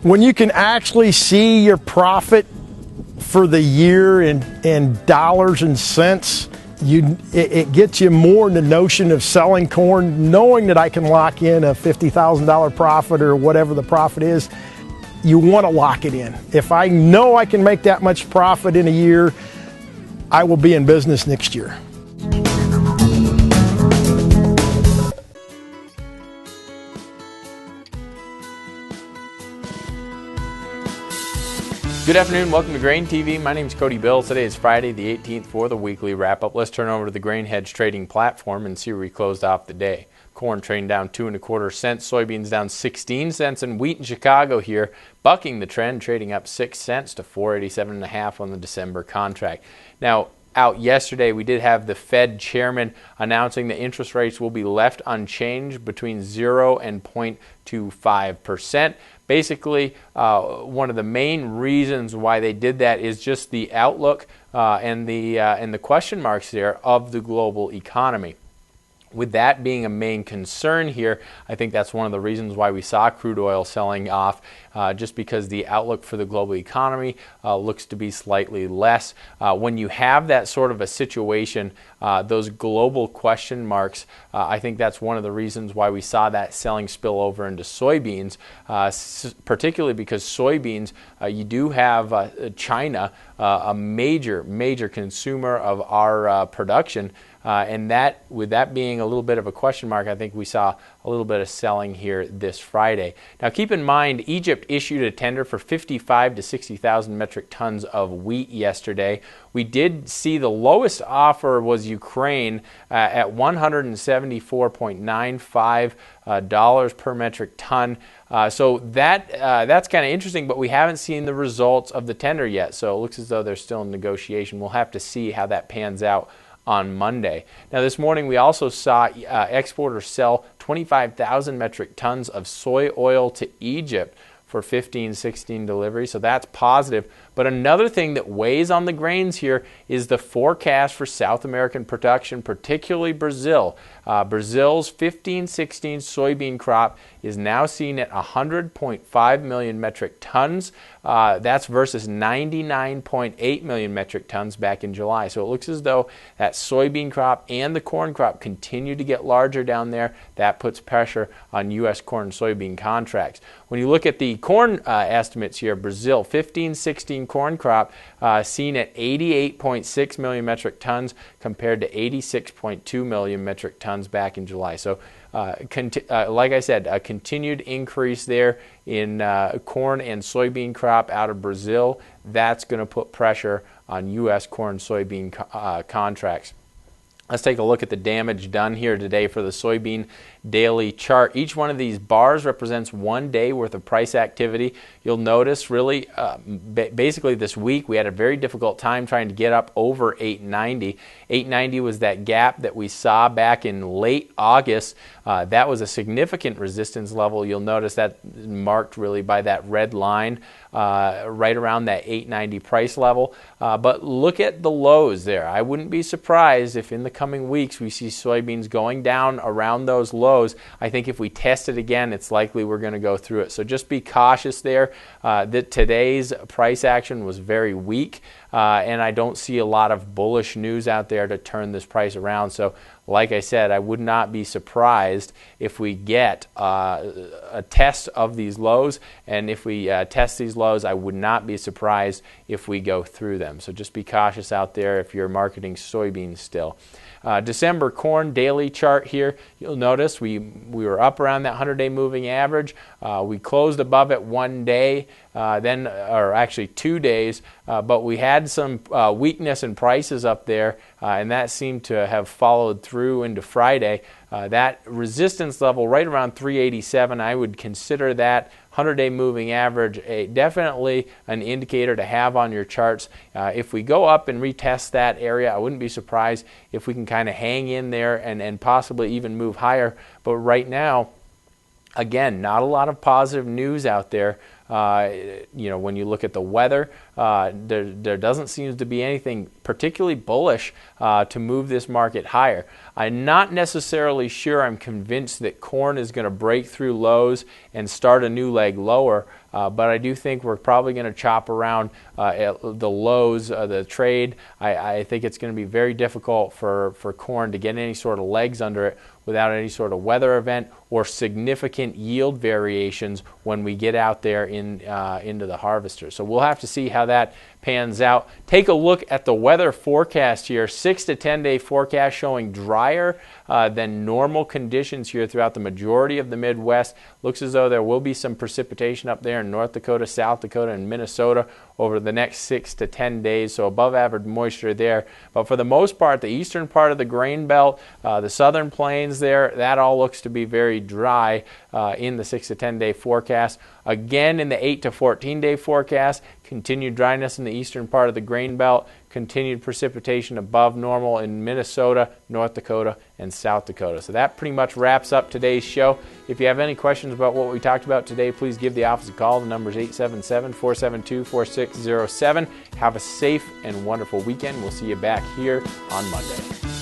When you can actually see your profit for the year in dollars and cents, it gets you more in the notion of selling corn, knowing that I can lock in a $50,000 profit or whatever the profit is. You want to lock it in. If I know I can make that much profit in a year, I will be in business next year. Good afternoon, welcome to GrainTV. My name is Cody Bill. Today is Friday the 18th for the weekly wrap-up. Let's turn over to the grain hedge trading platform and see where we closed off the day. Corn trading down 2 1/4 cents, soybeans down 16 cents, and wheat in Chicago here bucking the trend, trading up 6 cents to 487.5 on the December contract. Now, out yesterday, we did have the Fed chairman announcing that interest rates will be left unchanged between 0 and 0.25%. Basically, one of the main reasons why they did that is just the outlook and the question marks there of the global economy. With that being a main concern here, I think that's one of the reasons why we saw crude oil selling off, just because the outlook for the global economy looks to be slightly less. When you have that sort of a situation, those global question marks, I think that's one of the reasons why we saw that selling spill over into soybeans, particularly because soybeans, you do have China, a major consumer of our production. And that, with that being a little bit of a question mark, I think we saw a little bit of selling here this Friday. Now, keep in mind, Egypt issued a tender for 55 to 60,000 metric tons of wheat yesterday. We did see the lowest offer was Ukraine at $174.95 per metric ton. So that's kind of interesting, but we haven't seen the results of the tender yet. So it looks as though they're still in negotiation. We'll have to see how that pans out on Monday. Now, this morning we also saw exporters sell 25,000 metric tons of soy oil to Egypt for 15-16 deliveries, so that's positive. But another thing that weighs on the grains here is the forecast for South American production, particularly Brazil. Brazil's 15-16 soybean crop is now seen at 100.5 million metric tons. That's versus 99.8 million metric tons back in July. So it looks as though that soybean crop and the corn crop continue to get larger down there. That puts pressure on U.S. corn and soybean contracts. When you look at the corn estimates here, Brazil 15-16 corn crop seen at 88.6 million metric tons compared to 86.2 million metric tons back in July. So like I said, a continued increase there in corn and soybean crop out of Brazil. That's going to put pressure on U.S. corn soybean contracts. Let's take a look at the damage done here today for the soybean daily chart. Each one of these bars represents 1 day worth of price activity. You'll notice really basically this week we had a very difficult time trying to get up over 890. 890 was that gap that we saw back in late August. That was a significant resistance level. You'll notice that marked really by that red line right around that 890 price level. But look at the lows there. I wouldn't be surprised if in the coming weeks we see soybeans going down around those lows. I think if we test it again, it's likely we're going to go through it. So just be cautious there. That today's price action was very weak, and I don't see a lot of bullish news out there to turn this price around. So like I said, I would not be surprised if we get a test of these lows, and if we test these lows, I would not be surprised if we go through them. So just be cautious out there if you're marketing soybeans still. December corn daily chart here, you'll notice we were up around that 100-day moving average. We closed above it 1 day, or actually 2 days, but we had some weakness in prices up there, and that seemed to have followed through into Friday. That resistance level right around 387, I would consider that 100-day moving average definitely an indicator to have on your charts. If we go up and retest that area, I wouldn't be surprised if we can kind of hang in there and possibly even move higher. But right now, again, not a lot of positive news out there When you look at the weather, there doesn't seem to be anything particularly bullish to move this market higher. I'm not necessarily sure I'm convinced that corn is going to break through lows and start a new leg lower, but I do think we're probably going to chop around at the lows of the trade. I think it's going to be very difficult for corn to get any sort of legs under it without any sort of weather event or significant yield variations when we get out there into the harvester. So we'll have to see how that pans out. Take a look at the weather forecast here. 6 to 10 day forecast showing drier than normal conditions here throughout the majority of the Midwest. Looks as though there will be some precipitation up there in North Dakota, South Dakota, and Minnesota over the next 6 to 10 days, so above average moisture there. But for the most part, the eastern part of the grain belt, the southern plains there, that all looks to be very dry in the 6 to 10 day forecast. Again, in the 8 to 14 day forecast, continued dryness in the eastern part of the grain belt, continued precipitation above normal in Minnesota, North Dakota, and South Dakota. So that pretty much wraps up today's show. If you have any questions about what we talked about today, please give the office a call. The number is 877-472-4607. Have a safe and wonderful weekend. We'll see you back here on Monday.